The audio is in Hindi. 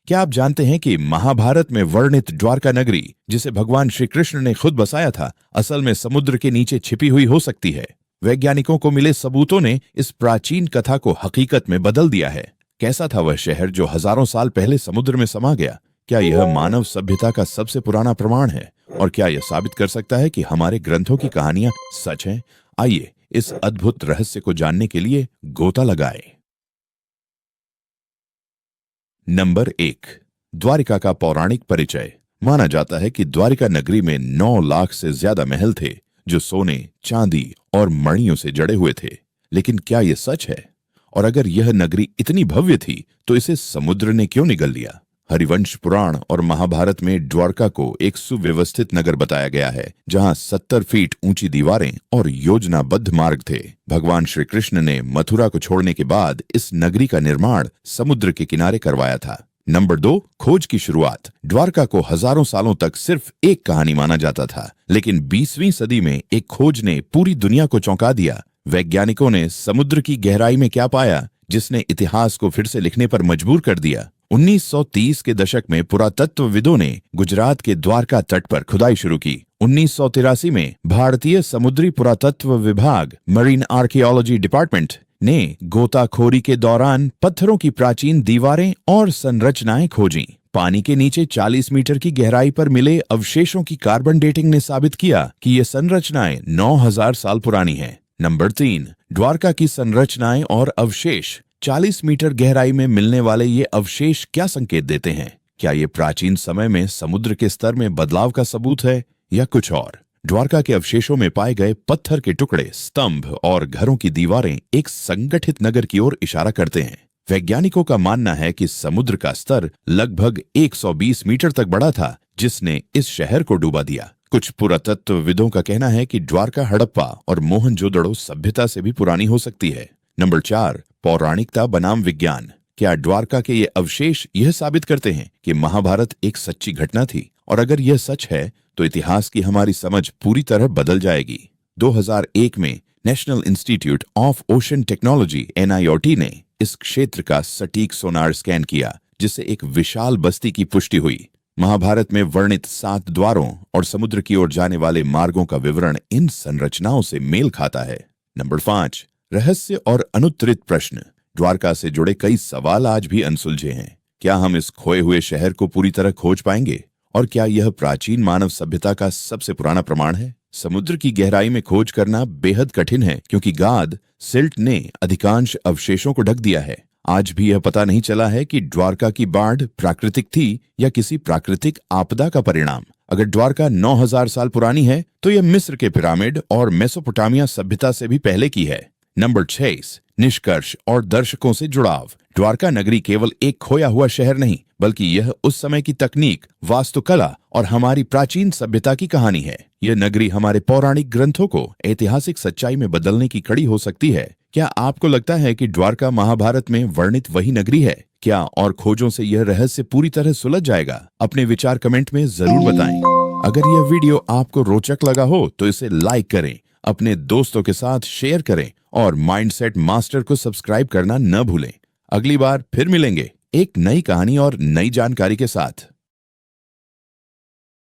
क्या आप जानते हैं कि महाभारत में वर्णित द्वारका नगरी, जिसे भगवान श्री कृष्ण ने खुद बसाया था, असल में समुद्र के नीचे छिपी हुई हो सकती है। वैज्ञानिकों को मिले सबूतों ने इस प्राचीन कथा को हकीकत में बदल दिया है। कैसा था वह शहर जो हजारों साल पहले समुद्र में समा गया? क्या यह मानव सभ्यता का सबसे पुराना प्रमाण है? और क्या यह साबित कर सकता है कि हमारे ग्रंथों की कहानियां सच हैं? आइए इस अद्भुत रहस्य को जानने के लिए गोता लगाएं। नंबर 1, द्वारिका का पौराणिक परिचय। माना जाता है कि द्वारिका नगरी में 9 लाख से ज्यादा महल थे, जो सोने, चांदी और मणियों से जड़े हुए थे। लेकिन क्या यह सच है? और अगर यह नगरी इतनी भव्य थी तो इसे समुद्र ने क्यों निगल लिया? हरिवंश पुराण और महाभारत में द्वारका को एक सुव्यवस्थित नगर बताया गया है, जहां 70 फीट ऊंची दीवारें और योजनाबद्ध मार्ग थे। भगवान श्री कृष्ण ने मथुरा को छोड़ने के बाद इस नगरी का निर्माण समुद्र के किनारे करवाया था। नंबर 2, खोज की शुरुआत। द्वारका को हजारों सालों तक सिर्फ एक कहानी माना जाता था, लेकिन 20वीं सदी में एक खोज ने पूरी दुनिया को चौंका दिया। वैज्ञानिकों ने समुद्र की गहराई में क्या पाया, जिसने इतिहास को फिर से लिखने पर मजबूर कर दिया। 1930 के दशक में पुरातत्वविदों ने गुजरात के द्वारका तट पर खुदाई शुरू की। 1983 में भारतीय समुद्री पुरातत्व विभाग मरीन आर्कियोलॉजी डिपार्टमेंट ने गोताखोरी के दौरान पत्थरों की प्राचीन दीवारें और संरचनाएं खोजीं। पानी के नीचे 40 मीटर की गहराई पर मिले अवशेषों की कार्बन डेटिंग ने साबित किया कि ये संरचनाएं 9000 साल पुरानी हैं। नंबर 3, द्वारका की संरचनाएं और अवशेष। 40 मीटर गहराई में मिलने वाले ये अवशेष क्या संकेत देते हैं? क्या ये प्राचीन समय में समुद्र के स्तर में बदलाव का सबूत है या कुछ और? द्वारका के अवशेषों में पाए गए पत्थर के टुकड़े, स्तंभ और घरों की दीवारें एक संगठित नगर की ओर इशारा करते हैं। वैज्ञानिकों का मानना है कि समुद्र का स्तर लगभग 120 मीटर तक बढ़ा था, जिसने इस शहर को डुबा दिया। कुछ पुरातत्वविदों का कहना है कि द्वारका हड़प्पा और मोहनजोदड़ो सभ्यता से भी पुरानी हो सकती है। नंबर 4, पौराणिकता बनाम विज्ञान। क्या द्वारका के ये अवशेष यह साबित करते हैं कि महाभारत एक सच्ची घटना थी? और अगर यह सच है तो इतिहास की हमारी समझ पूरी तरह बदल जाएगी। 2001 में national institute of ocean technology (NIOT) ने इस क्षेत्र का सटीक सोनार स्कैन किया, जिससे एक विशाल बस्ती की पुष्टि हुई। महाभारत में वर्णित 7 द्वारों और समुद्र की ओर जाने वाले मार्गों का विवरण इन संरचनाओं से मेल खाता है। नंबर 5, रहस्य और अनुत्तरित प्रश्न। द्वारका से जुड़े कई सवाल आज भी अनसुलझे हैं। क्या हम इस खोए हुए शहर को पूरी तरह खोज पाएंगे? और क्या यह प्राचीन मानव सभ्यता का सबसे पुराना प्रमाण है? समुद्र की गहराई में खोज करना बेहद कठिन है, क्योंकि गाद सिल्ट ने अधिकांश अवशेषों को ढक दिया है। आज भी यह पता नहीं चला है कि द्वारका की बाढ़ प्राकृतिक थी या किसी प्राकृतिक आपदा का परिणाम। अगर द्वारका 9000 साल पुरानी है तो यह मिस्र के पिरामिड और मेसोपोटामिया सभ्यता से भी पहले की है। नंबर 6, निष्कर्ष और दर्शकों से जुड़ाव। द्वारका नगरी केवल एक खोया हुआ शहर नहीं, बल्कि यह उस समय की तकनीक, वास्तुकला और हमारी प्राचीन सभ्यता की कहानी है। यह नगरी हमारे पौराणिक ग्रंथों को ऐतिहासिक सच्चाई में बदलने की कड़ी हो सकती है। क्या आपको लगता है कि द्वारका महाभारत में वर्णित वही नगरी है? क्या और खोजों से यह रहस्य पूरी तरह सुलझ जाएगा? अपने विचार कमेंट में जरूर बताएं। अगर यह वीडियो आपको रोचक लगा हो तो इसे लाइक करें, अपने दोस्तों के साथ शेयर करें और माइंडसेट मास्टर को सब्सक्राइब करना न भूलें। अगली बार फिर मिलेंगे एक नई कहानी और नई जानकारी के साथ।